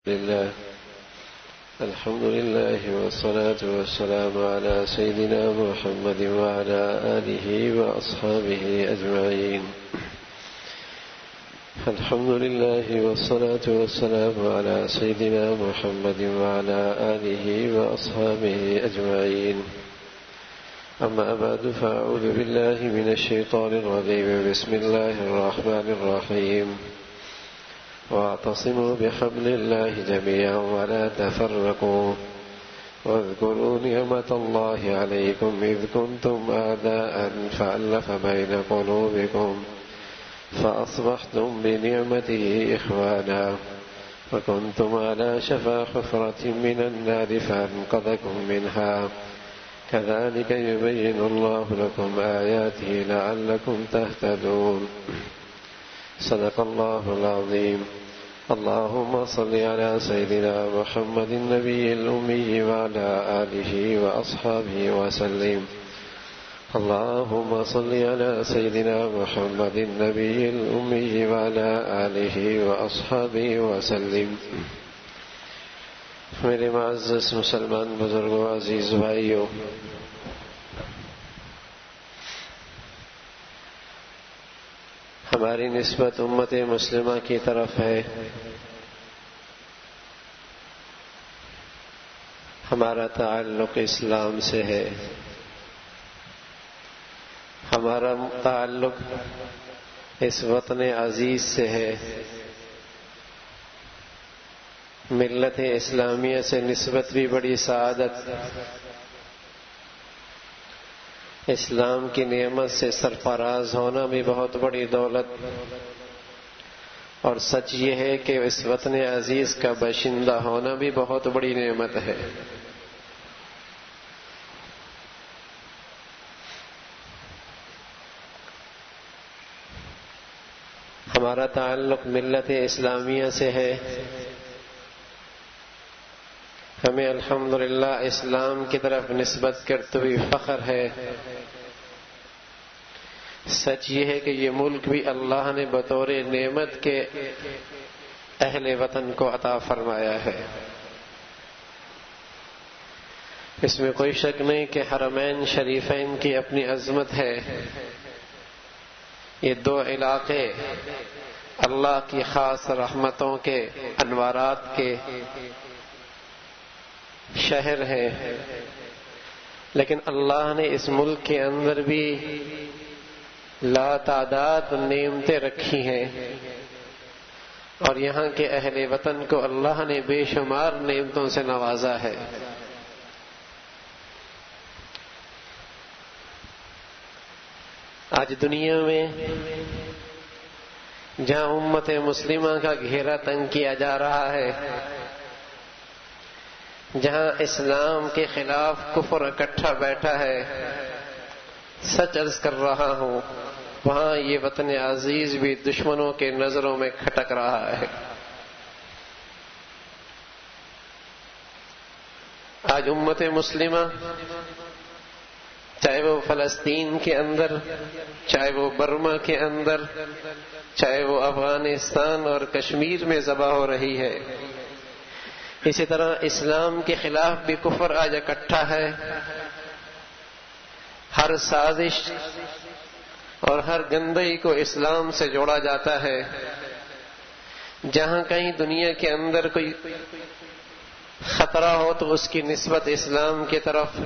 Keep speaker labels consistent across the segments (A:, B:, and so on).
A: لله الحمد لله والصلاة والسلام على سيدنا محمد وعلى آله وأصحابه أجمعين. الحمد لله والصلاة والسلام على سيدنا محمد وعلى آله وأصحابه أجمعين. أما بعد فأعوذ بالله من الشيطان الرجيم. بسم الله الرحمن الرحيم. واعتصموا بحبل الله جميعا ولا تفرقوا واذكروا نعمة الله عليكم إذ كنتم أعداء فألف بين قلوبكم فأصبحتم بنعمته إخوانا وكنتم على شفا حفرة من النار فأنقذكم منها كذلك يبين الله لكم آياته لعلكم تهتدون. صدق الله العظيم. اللهم صل على سيدنا محمد النبي الأمي وعلى آله وأصحابه وسلم. اللهم صل على سيدنا محمد النبي الأمي وعلى آله وأصحابه وسلم. میرے معزز مسلمان بزرگوں، عزیز بھائیوں، ہماری نسبت امت مسلمہ کی طرف ہے. ہمارا تعلق اسلام سے ہے. ہمارا تعلق اس وطن عزیز سے ہے. ملت اسلامیہ سے نسبت بھی بڑی سعادت، اسلام کی نعمت سے سرفراز ہونا بھی بہت بڑی دولت، اور سچ یہ ہے کہ اس وطن عزیز کا باشندہ ہونا بھی بہت بڑی نعمت ہے. ہمارا تعلق ملت اسلامیہ سے ہے. ہمیں الحمدللہ اسلام کی طرف نسبت کرتے ہوئے فخر ہے. سچ یہ ہے کہ یہ ملک بھی اللہ نے بطور نعمت کے اہل وطن کو عطا فرمایا ہے. اس میں کوئی شک نہیں کہ حرمین شریفین کی اپنی عظمت ہے. یہ دو علاقے اللہ کی خاص رحمتوں کے، انوارات کے شہر ہے، لیکن اللہ نے اس ملک کے اندر بھی لا تعداد نعمتیں رکھی ہیں، اور یہاں کے اہل وطن کو اللہ نے بے شمار نعمتوں سے نوازا ہے. آج دنیا میں جہاں امت مسلمہ کا گھیرا تنگ کیا جا رہا ہے، جہاں اسلام کے خلاف کفر اکٹھا بیٹھا ہے، سچ عرض کر رہا ہوں، وہاں یہ وطن عزیز بھی دشمنوں کے نظروں میں کھٹک رہا ہے. آج امت مسلمہ چاہے وہ فلسطین کے اندر، چاہے وہ برما کے اندر، چاہے وہ افغانستان اور کشمیر میں ذبح ہو رہی ہے، اسی طرح اسلام کے خلاف بھی کفر آج اکٹھا ہے. ہر سازش اور ہر گندگی کو اسلام سے جوڑا جاتا ہے. جہاں کہیں دنیا کے اندر کوئی خطرہ ہو تو اس کی نسبت اسلام کی طرف.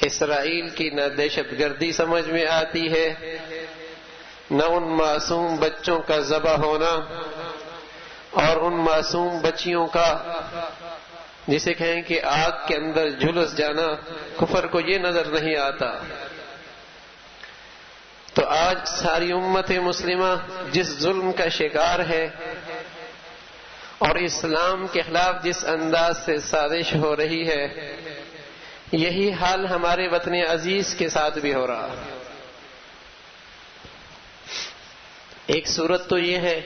A: اسرائیل کی نہ دہشت گردی سمجھ میں آتی ہے، نہ ان معصوم بچوں کا ذبح ہونا اور ان معصوم بچیوں کا جسے کہیں کہ آگ کے اندر جھلس جانا، کفر کو یہ نظر نہیں آتا. تو آج ساری امت مسلمہ جس ظلم کا شکار ہے اور اسلام کے خلاف جس انداز سے سازش ہو رہی ہے، یہی حال ہمارے وطن عزیز کے ساتھ بھی ہو رہا. ایک صورت تو یہ ہے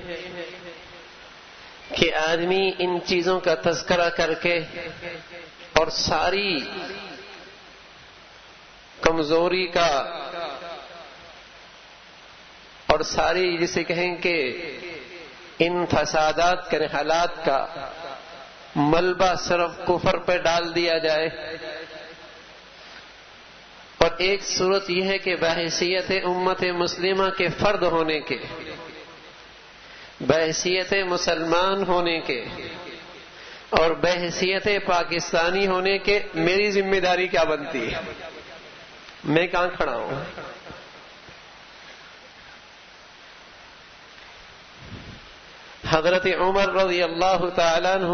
A: کہ آدمی ان چیزوں کا تذکرہ کر کے اور ساری کمزوری کا اور ساری جسے کہیں کہ ان فسادات کے حالات کا ملبہ صرف کفر پہ ڈال دیا جائے، اور ایک صورت یہ ہے کہ بحیثیت امت مسلمہ کے فرد ہونے کے، بحیثیت مسلمان ہونے کے اور بحیثیت پاکستانی ہونے کے میری ذمہ داری کیا بنتی ہے، میں کہاں کھڑا ہوں؟ حضرت عمر رضی اللہ تعالیٰ عنہ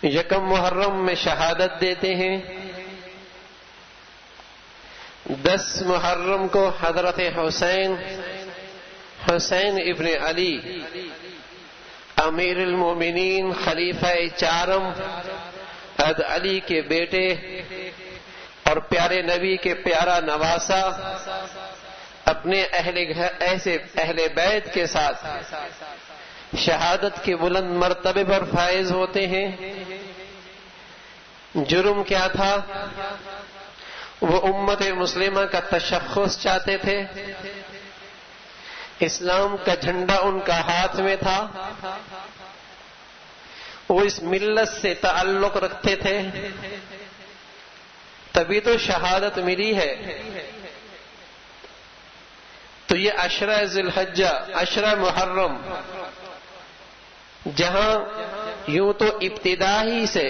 A: یکم محرم میں شہادت دیتے ہیں، 10 محرم کو حضرت حسین ابن علی امیر المومنین خلیفہ چارم حضرت علی کے بیٹے اور پیارے نبی کے پیارا نواسا اپنے اہل بیت کے ساتھ شہادت کے بلند مرتبے پر فائز ہوتے ہیں۔ جرم کیا تھا؟ وہ امت مسلمہ کا تشخص چاہتے تھے، اسلام کا جھنڈا ان کا ہاتھ میں تھا، وہ اس ملت سے تعلق رکھتے تھے، تبھی تو شہادت ملی ہے۔ تو یہ عشرہ ذی الحجہ، عشرہ محرم، جہاں یوں تو ابتدا ہی سے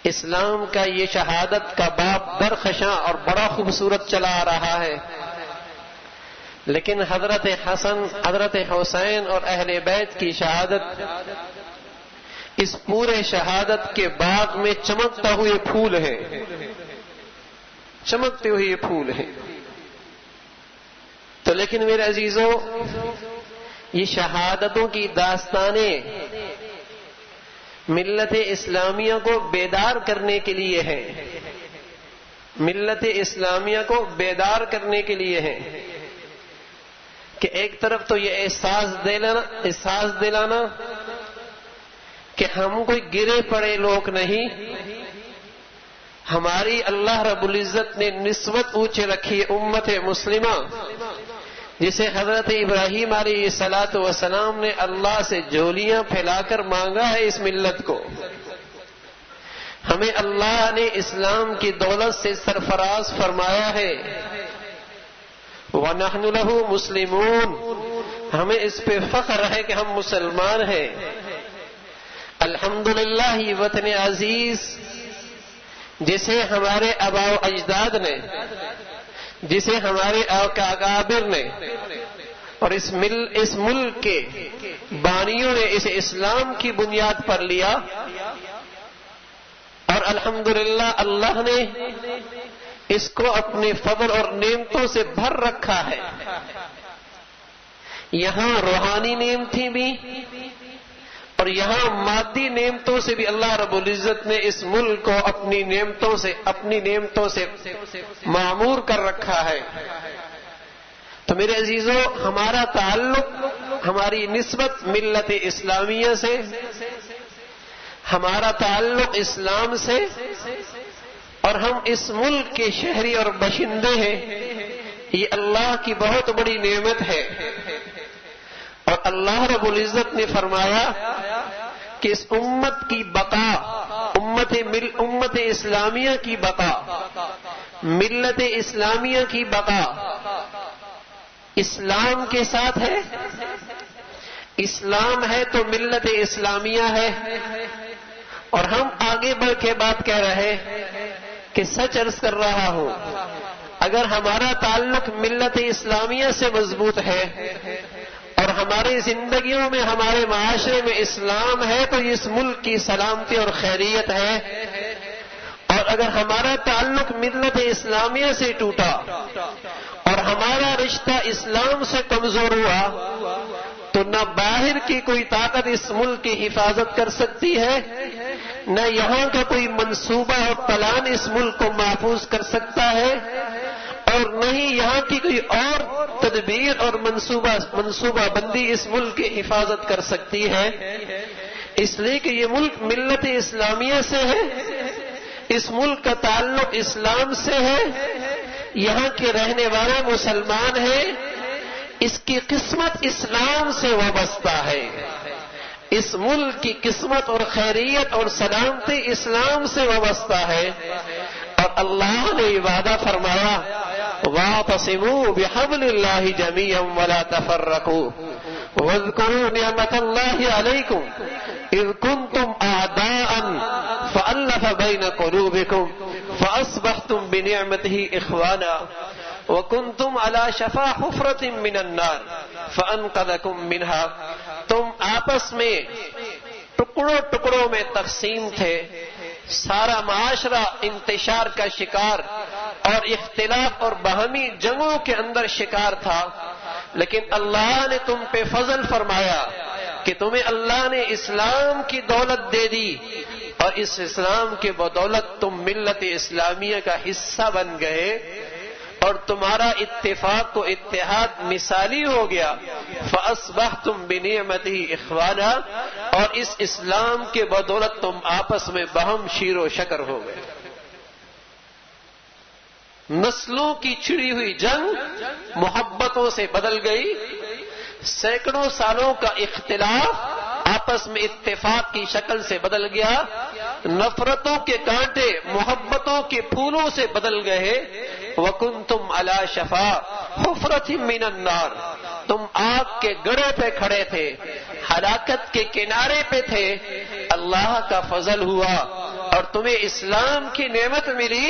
A: اسلام کا یہ شہادت کا باب برخشاں اور بڑا خوبصورت چلا آ رہا ہے، لیکن حضرت حسن، حضرت حسین اور اہل بیت کی شہادت اس پورے شہادت کے باغ میں چمکتا ہوئے پھول ہے، چمکتے ہوئے پھول ہیں۔ تو لیکن میرے عزیزوں، یہ شہادتوں کی داستانیں ملت اسلامیہ کو بیدار کرنے کے لیے ہیں، ملت اسلامیہ کو بیدار کرنے کے لیے ہیں کہ ایک طرف تو یہ احساس دلانا کہ ہم کوئی گرے پڑے لوگ نہیں، ہماری اللہ رب العزت نے نسبت اونچے رکھی ہے امت مسلمہ، جسے حضرت ابراہیم علیہ الصلاۃ والسلام نے اللہ سے جھولیاں پھیلا کر مانگا ہے اس ملت کو۔ ہمیں اللہ نے اسلام کی دولت سے سرفراز فرمایا ہے، وَنَحْنُ لَهُ مُسْلِمُونَ، ہمیں اس پہ فخر ہے کہ ہم مسلمان ہیں۔ الحمدللہ یہ وطن عزیز جسے ہمارے آباء و اجداد نے، جسے ہمارے اکابر نے اور اس ملک کے بانیوں نے اسے اسلام کی بنیاد پر لیا، اور الحمدللہ اللہ نے اس کو اپنے فضل اور نعمتوں سے بھر رکھا ہے۔ یہاں روحانی نعمتیں بھی اور یہاں مادی نعمتوں سے بھی اللہ رب العزت نے اس ملک کو اپنی نعمتوں سے معمور کر رکھا ہے۔ تو میرے عزیزوں، ہمارا تعلق، ہماری نسبت ملت اسلامیہ سے، ہمارا تعلق اسلام سے، اور ہم اس ملک کے شہری اور باشندے ہیں، یہ اللہ کی بہت بڑی نعمت ہے۔ اور اللہ رب العزت نے فرمایا کہ اس امت کی بقا، امت اسلامیہ کی بقا، ملت اسلامیہ کی بقا اسلام کے ساتھ ہے۔ اسلام ہے تو ملت اسلامیہ ہے۔ اور ہم آگے بڑھ کے بات کہہ رہے کہ سچ عرض کر رہا ہوں، اگر ہمارا تعلق ملت اسلامیہ سے مضبوط ہے اور ہماری زندگیوں میں، ہمارے معاشرے میں اسلام ہے، تو اس ملک کی سلامتی اور خیریت ہے۔ اور اگر ہمارا تعلق ملت اسلامیہ سے ٹوٹا اور ہمارا رشتہ اسلام سے کمزور ہوا، تو نہ باہر کی کوئی طاقت اس ملک کی حفاظت کر سکتی ہے، نہ یہاں کا کوئی منصوبہ اور پلان اس ملک کو محفوظ کر سکتا ہے، اور نہ ہی یہاں کی کوئی اور تدبیر اور منصوبہ بندی اس ملک کی حفاظت کر سکتی ہے۔ اس لیے کہ یہ ملک ملت اسلامیہ سے ہے، اس ملک کا تعلق اسلام سے ہے، یہاں کے رہنے والے مسلمان ہیں، اس کی قسمت اسلام سے وابستہ ہے، اس ملک کی قسمت اور خیریت اور سلامتی اسلام سے وابستہ ہے۔ اور اللہ نے وعدہ فرمایا وَاعْتَصِمُوا بِحَبْلِ اللَّهِ جَمِيعًا وَلَا تَفَرَّقُوا وَاذْكُرُوا نِعْمَةَ اللَّهِ عَلَيْكُمْ إِذْ كُنْتُمْ أَعْدَاءً فَأَلَّفَ بَيْنَ قُلُوبِكُمْ فَأَصْبَحْتُمْ بِنِعْمَتِهِ إِخْوَانًا وَكُنْتُمْ عَلَى شَفَا حُفْرَةٍ مِّنَ النَّارِ فَأَنْقَذَكُم مِّنْهَا۔ تم آپس میں ٹکڑوں ٹکڑوں میں تقسیم تھے، سارا معاشرہ انتشار کا شکار اور اختلاف اور باہمی جنگوں کے اندر شکار تھا، لیکن اللہ نے تم پہ فضل فرمایا کہ تمہیں اللہ نے اسلام کی دولت دے دی، اور اس اسلام کے بدولت تم ملت اسلامیہ کا حصہ بن گئے، اور تمہارا اتفاق و اتحاد مثالی ہو گیا۔ فَأَصْبَحْتُمْ بِنِعْمَتِهِ إِخْوَانًا، اور اس اسلام کے بدولت تم آپس میں باہم شیر و شکر ہو گئے۔ نسلوں کی چھڑی ہوئی جنگ محبتوں سے بدل گئی، سینکڑوں سالوں کا اختلاف آپس میں اتفاق کی شکل سے بدل گیا، نفرتوں کے کانٹے محبتوں کے پھولوں سے بدل گئے۔ وَكُنْتُمْ عَلَى شَفَا حُفْرَةٍ مِّنَ النَّارِ، تم آگ کے گڑھے پہ کھڑے تھے، ہلاکت کے کنارے پہ تھے، اللہ کا فضل ہوا اور تمہیں اسلام کی نعمت ملی،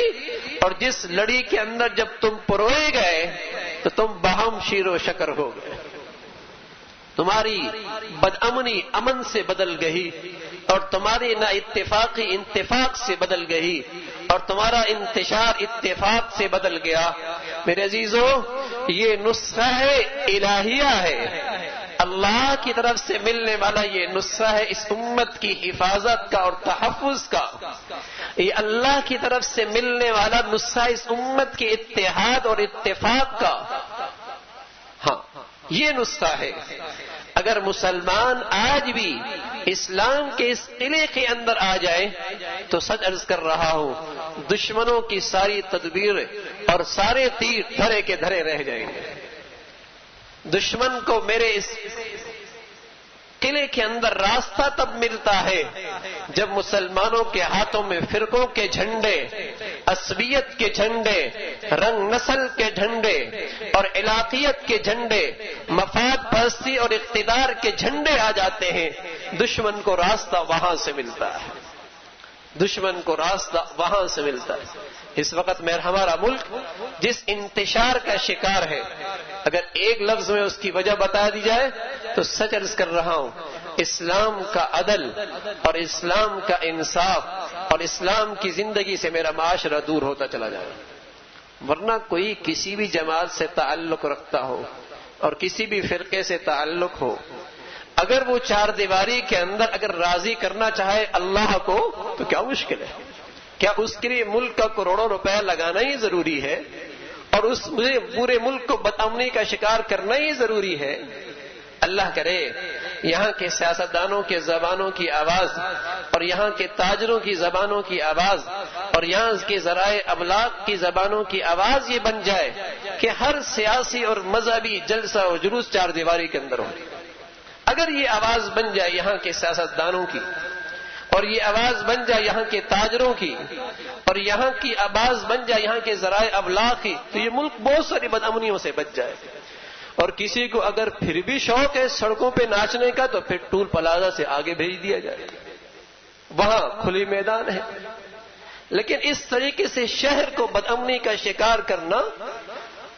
A: اور جس لڑی کے اندر جب تم پروئے گئے تو تم باہم شیر و شکر ہو گئے۔ تمہاری بدامنی امن سے بدل گئی، اور تمہاری نا اتفاقی اتفاق سے بدل گئی، اور تمہارا انتشار اتفاق سے بدل گیا۔ میرے عزیزو، یہ نسخہ الہیہ ہے، اللہ کی طرف سے ملنے والا یہ نسخہ ہے اس امت کی حفاظت کا اور تحفظ کا۔ یہ اللہ کی طرف سے ملنے والا نسخہ اس امت کے اتحاد اور اتفاق کا، ہاں یہ نسخہ ہے۔ اگر مسلمان آج بھی اسلام کے اس قلعے کے اندر آ جائے تو سچ عرض کر رہا ہوں، دشمنوں کی ساری تدبیر اور سارے تیر دھرے کے دھرے رہ جائیں گے۔ دشمن کو میرے اس قلعے کے اندر راستہ تب ملتا ہے جب مسلمانوں کے ہاتھوں میں فرقوں کے جھنڈے، عصبیت کے جھنڈے، رنگ نسل کے جھنڈے اور علاقیت کے جھنڈے، مفاد پرستی اور اقتدار کے جھنڈے آ جاتے ہیں۔ دشمن کو راستہ وہاں سے ملتا ہے، دشمن کو راستہ وہاں سے ملتا ہے۔ اس وقت ہمارا ملک جس انتشار کا شکار ہے، اگر ایک لفظ میں اس کی وجہ بتا دی جائے تو سچ عرض کر رہا ہوں، اسلام کا عدل اور اسلام کا انصاف اور اسلام کی زندگی سے میرا معاشرہ دور ہوتا چلا جائے گا۔ ورنہ کوئی کسی بھی جماعت سے تعلق رکھتا ہو اور کسی بھی فرقے سے تعلق ہو، اگر وہ چار دیواری کے اندر اگر راضی کرنا چاہے اللہ کو تو کیا مشکل ہے؟ کیا اس کے لیے ملک کا کروڑوں روپے لگانا ہی ضروری ہے اور اس پورے ملک کو بدامنی کا شکار کرنا ہی ضروری ہے؟ اللہ کرے یہاں کے سیاستدانوں کے زبانوں کی آواز اور یہاں کے تاجروں کی زبانوں کی آواز اور یہاں کے ذرائع ابلاغ کی زبانوں کی آواز یہ بن جائے کہ ہر سیاسی اور مذہبی جلسہ اور جلوس چار دیواری کے اندر ہو۔ اگر یہ آواز بن جائے یہاں کے سیاستدانوں کی، اور یہ آواز بن جائے یہاں کے تاجروں کی، اور یہاں کی آواز بن جائے یہاں کے ذرائع ابلاغ کی، تو یہ ملک بہت ساری بدامنیوں سے بچ جائے۔ اور کسی کو اگر پھر بھی شوق ہے سڑکوں پہ ناچنے کا تو پھر ٹول پلازا سے آگے بھیج دیا جائے، وہاں کھلی میدان ہے۔ لیکن اس طریقے سے شہر کو بدامنی کا شکار کرنا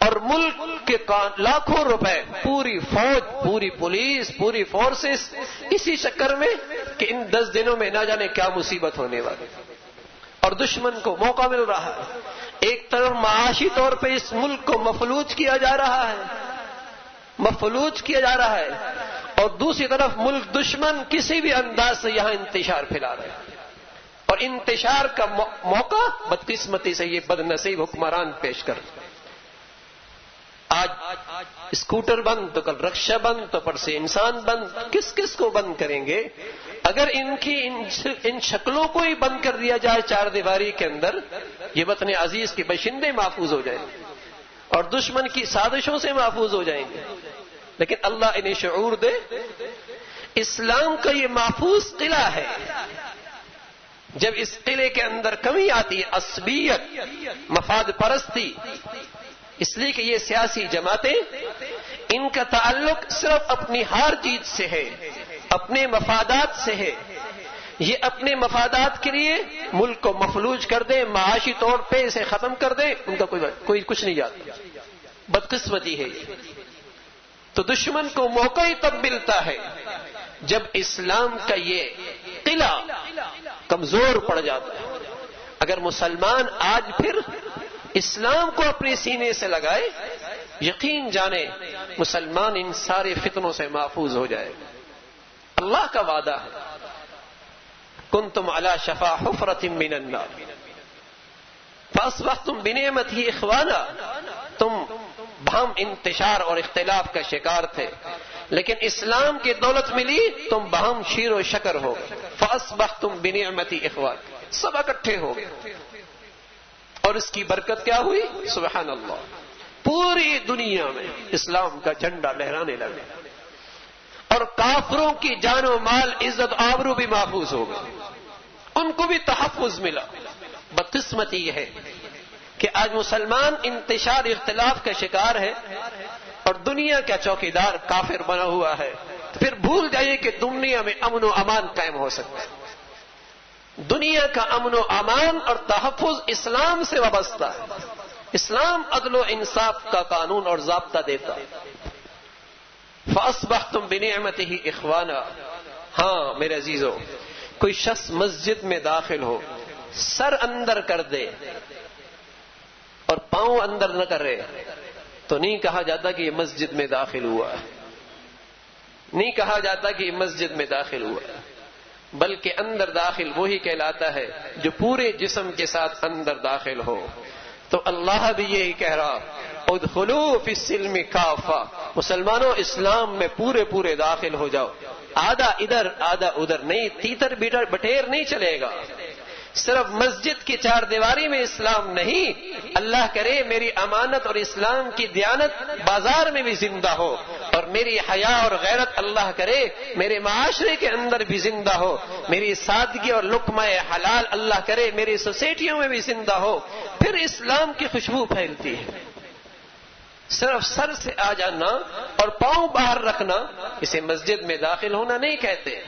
A: اور ملک کے لاکھوں روپے، پوری فوج، پوری پولیس، پوری فورسز اسی چکر میں کہ ان 10 دنوں میں نہ جانے کیا مصیبت ہونے والی، اور دشمن کو موقع مل رہا ہے۔ ایک طرف معاشی طور پہ اس ملک کو مفلوج کیا جا رہا ہے، مفلوج کیا جا رہا ہے، اور دوسری طرف ملک دشمن کسی بھی انداز سے یہاں انتشار پھیلا رہے ہیں، اور انتشار کا موقع بدقسمتی سے یہ بد نصیب حکمران پیش کر۔ آج اسکوٹر بند تو کل رکشہ بند تو پر سے انسان بند، کس کس کو بند کریں گے؟ اگر ان شکلوں کو ہی بند کر دیا جائے چار دیواری کے اندر، یہ وطن عزیز کے باشندے محفوظ ہو جائیں گے اور دشمن کی سازشوں سے محفوظ ہو جائیں گے۔ لیکن اللہ انہیں شعور دے، اسلام کا یہ محفوظ قلعہ ہے، جب اس قلعے کے اندر کمی آتی ہے، عصبیت، مفاد پرستی، اس لیے کہ یہ سیاسی جماعتیں ان کا تعلق صرف اپنی ہار جیت سے ہے، اپنے مفادات سے ہے، یہ اپنے مفادات کے لیے ملک کو مفلوج کر دیں، معاشی طور پہ اسے ختم کر دیں، ان کا کوئی کچھ نہیں جاتا، بدقسمتی ہے یہ۔ تو دشمن کو موقع ہی تب ملتا ہے جب اسلام کا یہ قلعہ کمزور پڑ جاتا ہے۔ اگر مسلمان آج پھر اسلام کو اپنے سینے سے لگائے، یقین جانے مسلمان ان سارے فتنوں سے محفوظ ہو جائے گا۔ اللہ کا وعدہ ہے، کنتم علی شفا حفرۃ من النار فاصبحتم بنعمتہ اخوانا، تم بہم انتشار اور اختلاف کا شکار تھے، لیکن اسلام کی دولت ملی، تم بہم شیر و شکر ہو گئے، فاصبحتم بنعمتہ اخوانا، سب اکٹھے ہو گئے۔ اور اس کی برکت کیا ہوئی؟ سبحان اللہ، پوری دنیا میں اسلام کا جھنڈا لہرانے لگے، اور کافروں کی جان و مال، عزت آبرو بھی محفوظ ہو گئے، ان کو بھی تحفظ ملا۔ بدقسمتی یہ ہے کہ آج مسلمان انتشار اختلاف کا شکار ہے اور دنیا کا چوکیدار کافر بنا ہوا ہے، تو پھر بھول جائیے کہ دنیا میں امن و امان قائم ہو سکتا ہے۔ دنیا کا امن و امان اور تحفظ اسلام سے وابستہ ہے، اسلام عدل و انصاف کا قانون اور ضابطہ دیتا ہے۔ فاصبحتم بنعمتہ اخوانا۔ ہاں میرے عزیزو، کوئی شخص مسجد میں داخل ہو، سر اندر کر دے اور پاؤں اندر نہ کرے، تو نہیں کہا جاتا کہ یہ مسجد میں داخل ہوا ہے، نہیں کہا جاتا کہ یہ مسجد میں داخل ہوا ہے، بلکہ اندر داخل وہی کہلاتا ہے جو پورے جسم کے ساتھ اندر داخل ہو۔ تو اللہ بھی یہی کہہ رہا، ادخلوا فی السلم کافہ، مسلمانوں اسلام میں پورے داخل ہو جاؤ، آدھا ادھر آدھا ادھر نہیں، تیتر بٹیر نہیں چلے گا۔ صرف مسجد کی چار دیواری میں اسلام نہیں، اللہ کرے میری امانت اور اسلام کی دیانت بازار میں بھی زندہ ہو، اور میری حیا اور غیرت اللہ کرے میرے معاشرے کے اندر بھی زندہ ہو، میری سادگی اور لقمہ حلال اللہ کرے میری سوسائٹیوں میں بھی زندہ ہو، پھر اسلام کی خوشبو پھیلتی ہے۔ صرف سر سے آ جانا اور پاؤں باہر رکھنا اسے مسجد میں داخل ہونا نہیں کہتے،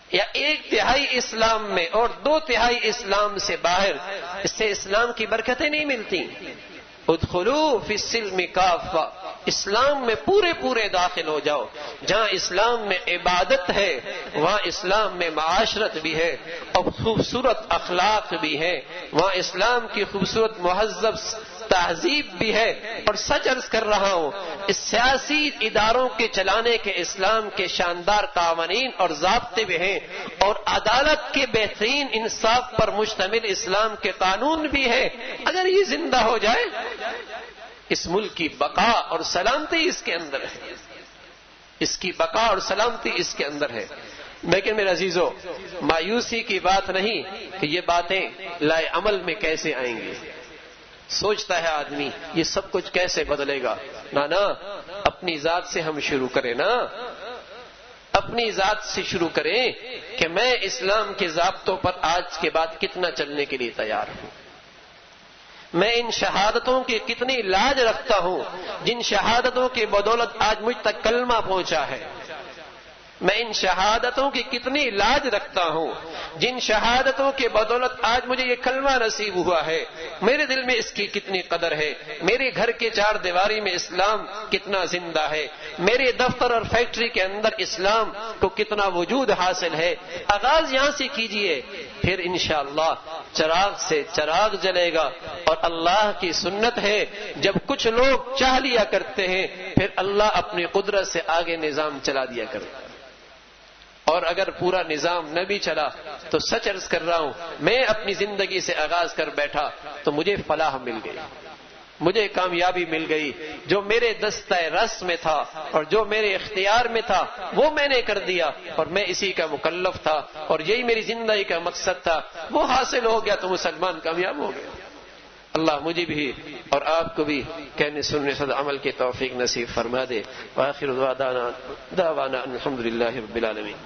A: یا 1/3 اسلام میں اور 2/3 اسلام سے باہر، اس سے اسلام کی برکتیں نہیں ملتی۔ ادخلوا فی السلم کافہ، اسلام میں پورے داخل ہو جاؤ۔ جہاں اسلام میں عبادت ہے وہاں اسلام میں معاشرت بھی ہے اور خوبصورت اخلاق بھی ہے، وہاں اسلام کی خوبصورت مہذب تہذیب بھی ہے۔ اور سچ عرض کر رہا ہوں، اس سیاسی اداروں کے چلانے کے اسلام کے شاندار قوانین اور ضابطے بھی ہیں، اور عدالت کے بہترین انصاف پر مشتمل اسلام کے قانون بھی ہے۔ اگر یہ زندہ ہو جائے، اس ملک کی بقا اور سلامتی اس کے اندر ہے، اس کی بقا اور سلامتی اس کے اندر ہے۔ لیکن میرے عزیزو، مایوسی کی بات نہیں کہ یہ باتیں لائے عمل میں کیسے آئیں گی۔ سوچتا ہے آدمی یہ سب کچھ کیسے بدلے گا؟ نا، اپنی ذات سے ہم شروع کریں نا، اپنی ذات سے شروع کریں کہ میں اسلام کے ضابطوں پر آج کے بعد کتنا چلنے کے لیے تیار ہوں، میں ان شہادتوں کی کتنی لاج رکھتا ہوں جن شہادتوں کی بدولت آج مجھ تک کلمہ پہنچا ہے، میں ان شہادتوں کی کتنی لاج رکھتا ہوں جن شہادتوں کے بدولت آج مجھے یہ کلمہ نصیب ہوا ہے، میرے دل میں اس کی کتنی قدر ہے، میرے گھر کے چار دیواری میں اسلام کتنا زندہ ہے، میرے دفتر اور فیکٹری کے اندر اسلام کو کتنا وجود حاصل ہے۔ آغاز یہاں سے کیجئے، پھر انشاءاللہ چراغ سے چراغ جلے گا۔ اور اللہ کی سنت ہے، جب کچھ لوگ چاہ لیا کرتے ہیں پھر اللہ اپنی قدرت سے آگے نظام چلا دیا کرتا ہے، اور اگر پورا نظام نہ بھی چلا تو سچ عرض کر رہا ہوں، میں اپنی زندگی سے آغاز کر بیٹھا تو مجھے فلاح مل گئی، مجھے کامیابی مل گئی، جو میرے دستہ رس میں تھا اور جو میرے اختیار میں تھا وہ میں نے کر دیا، اور میں اسی کا مکلف تھا اور یہی میری زندگی کا مقصد تھا، وہ حاصل ہو گیا تو مسلمان کامیاب ہو گیا۔ اللہ مجھے بھی اور آپ کو بھی کہنے سننے سے عمل کی توفیق نصیب فرما دے. وآخر دعوانا الحمدللہ رب العالمین.